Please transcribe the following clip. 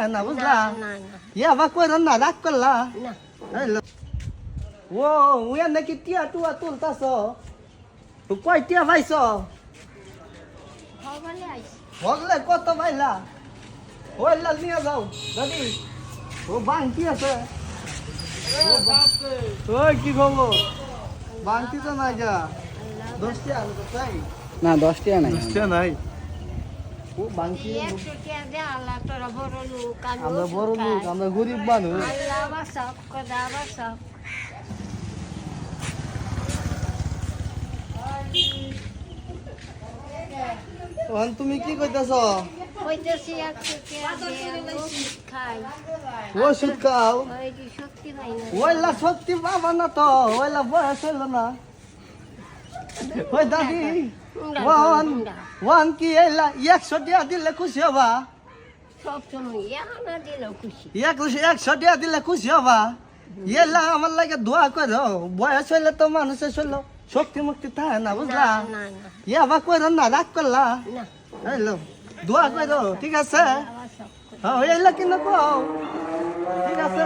থাকে না বুঝলা না না ইয়া বা কইরন না রাগ করলা না ও উয়া নাকি টিয়া টুয়া তুলতাছ তো কয় টিয়া পাইছ হবলে আইছি বললে কত পাইলা ওই লাল নিয়ে যাও দাদি ও বাংটি আছে ওই কি খবর বাংটি তো নাই যা 10 টিয়া আমি তো চাই না 10 টাকা নাই 10 টিয়া নাই ও বাংটি 100 টাকা দে আল্লাহ তোরা বড় লোক আমরা বড় লোক আমরা গরিব মানুষ আল্লাহ বাসাক খোদা বাসাক তখন তুমি কি কইতাছ কইতেছি 100 টাকা দে ওষুধ খাই ওষুধ খাও ওই কি শক্তি পাই না ওইলা সত্যি বাবা না তো ওইলা বয়স হইল না ওই দাদি ওয়ান কি এলা 100 টাকা দিলে খুশি হবা সব সময় না দিলেও খুশি 100 টাকা দিলে খুশি হবা এলা আমার লাগে দোয়া করো বয়স হইলে তো মানুষের হইলো শক্তি মুক্তি থাকে না বুঝলা না না ইয়া বা কইরো না রাগ করলা না হইলো দোয়া করো ঠিক আছে বাসাক হ্যাঁ এলা কিনা কও ঠিক আছে